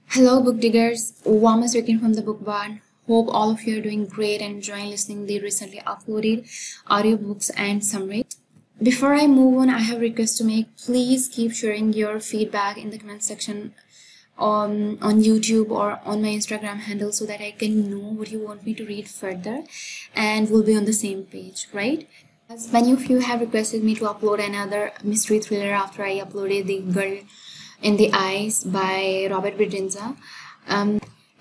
Hello, book diggers. Warmest weekend from the Bookbarn. Hope all of you are doing great and enjoying listening the recently uploaded audiobooks and summary. Before I move on, I have a request to make. Please keep sharing your feedback in the comment section on YouTube or on my Instagram handle so that I can know what you want me to read further and we'll be on the same page, right? As many of you have requested me to upload another mystery thriller after I uploaded The Girl in the Eyes by Robert Bridinza.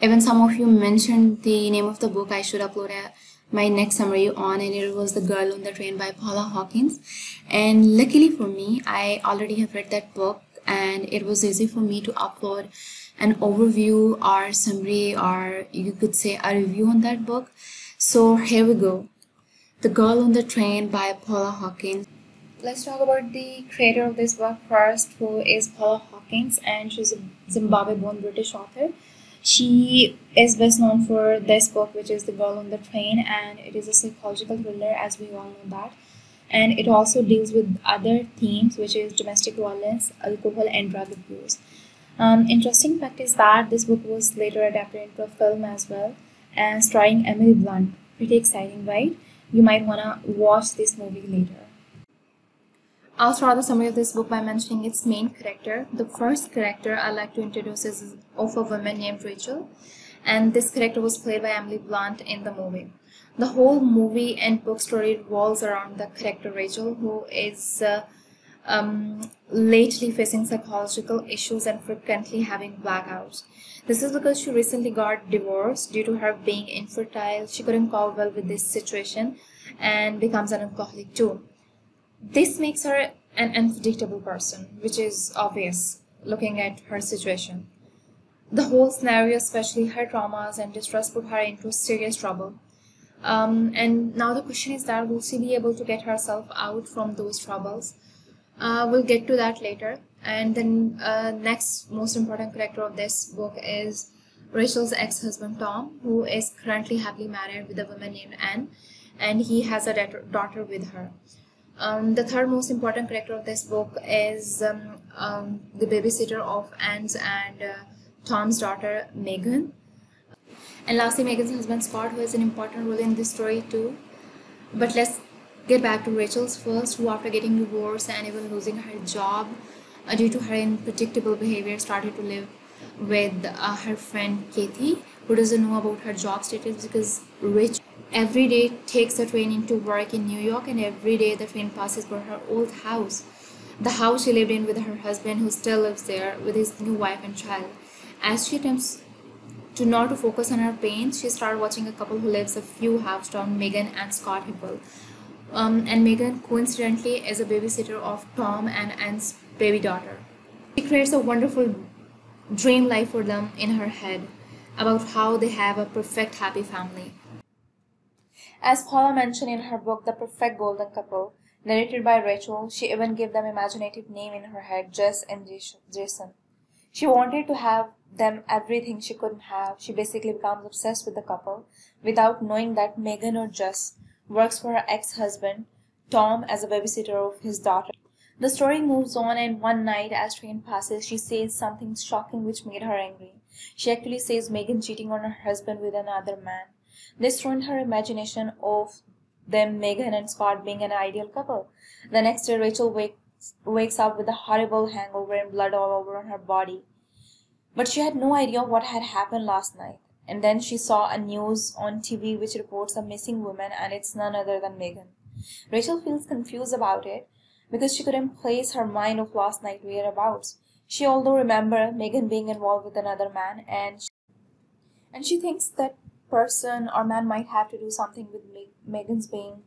Even some of you mentioned the name of the book I should upload my next summary on, and it was The Girl on the Train by Paula Hawkins. And luckily for me, I already have read that book and it was easy for me to upload an overview or summary, or you could say a review on that book. So here we go. The Girl on the Train by Paula Hawkins. Let's talk about the creator of this book first, who is Paula Hawkins, and she's a Zimbabwe-born British author. She is best known for this book, which is The Girl on the Train, and it is a psychological thriller, as we all know that. And it also deals with other themes, which is domestic violence, alcohol, and drug abuse. Interesting fact is that this book was later adapted into a film as well, and starring Emily Blunt. Pretty exciting, right? You might wanna watch this movie later. I'll start the summary of this book by mentioning its main character. The first character I'd like to introduce is of a woman named Rachel, and this character was played by Emily Blunt in the movie. The whole movie and book story revolves around the character Rachel, who is lately facing psychological issues and frequently having blackouts. This is because she recently got divorced due to her being infertile. She couldn't cope well with this situation and becomes an alcoholic too. This makes her an unpredictable person, which is obvious looking at her situation. The whole scenario, especially her traumas and distress, put her into serious trouble. And now the question is that will she be able to get herself out from those troubles? We'll get to that later. And then next most important character of this book is Rachel's ex-husband Tom, who is currently happily married with a woman named Anne, and he has a daughter with her. The third most important character of this book is the babysitter of Anne's and Tom's daughter, Megan. And lastly, Megan's husband, Scott, who has an important role in this story too. But let's get back to Rachel's first, who after getting divorced and even losing her job due to her unpredictable behavior, started to live with her friend Kathy, who doesn't know about her job status because Rachel every day takes the train into work in New York, and every day the train passes by her old house, the house she lived in with her husband, who still lives there with his new wife and child. As she attempts to not to focus on her pain, she started watching a couple who lives a few houses down, Megan and Scott Hipple. And Megan coincidentally is a babysitter of Tom and Anne's baby daughter. She creates a wonderful dream life for them in her head about how they have a perfect happy family. As Paula mentioned in her book, The Perfect Golden Couple, narrated by Rachel, she even gave them imaginative name in her head, Jess and Jason. She wanted to have them everything she couldn't have. She basically becomes obsessed with the couple without knowing that Megan or Jess works for her ex-husband, Tom, as a babysitter of his daughter. The story moves on, and one night as train passes, she says something shocking which made her angry. She actually says Megan cheating on her husband with another man. This ruined her imagination of them, Megan and Scott, being an ideal couple. The next day, Rachel wakes up with a horrible hangover and blood all over on her body. But she had no idea what had happened last night. And then she saw a news on TV which reports a missing woman, and it's none other than Megan. Rachel feels confused about it because she couldn't place her mind of last night whereabouts. She although remember Megan being involved with another man, and she thinks that person or man might have to do something with Megan's being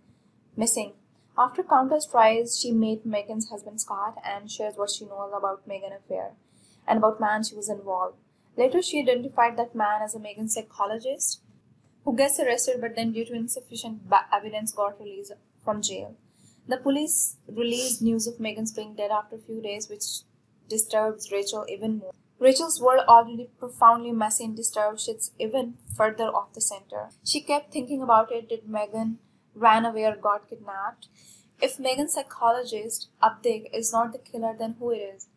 missing. After countless tries, she met Megan's husband Scott and shares what she knows about Megan affair and about man she was involved. Later, she identified that man as a Megan psychologist who gets arrested, but then due to insufficient evidence got released from jail. The police released news of Megan's being dead after a few days, which disturbs Rachel even more. Rachel's world, already profoundly messy and disturbed, shifts even further off the center. She kept thinking about it. Did Megan ran away or got kidnapped? If Megan's psychologist, Abdig, is not the killer, then who it is?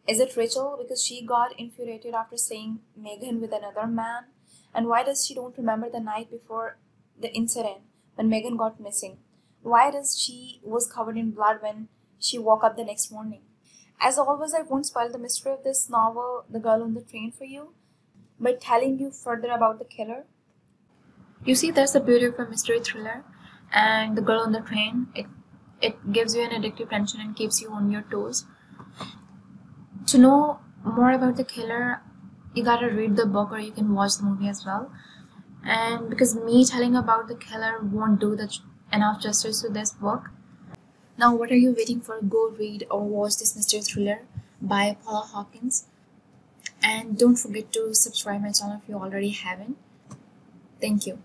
Is it Rachel because she got infuriated after seeing Megan with another man? And why does she don't remember the night before the incident when Megan got missing? Why does she was covered in blood when she woke up the next morning? As always, I won't spoil the mystery of this novel, The Girl on the Train, for you by telling you further about the killer. You see, that's the beauty of a mystery thriller, and The Girl on the Train. It gives you an addictive tension and keeps you on your toes. To know more about the killer, you gotta read the book or you can watch the movie as well. And because me telling about the killer won't do enough justice to this book. Now, what are you waiting for? Go read or watch this mystery thriller by Paula Hawkins. And don't forget to subscribe my channel if you already haven't. Thank you.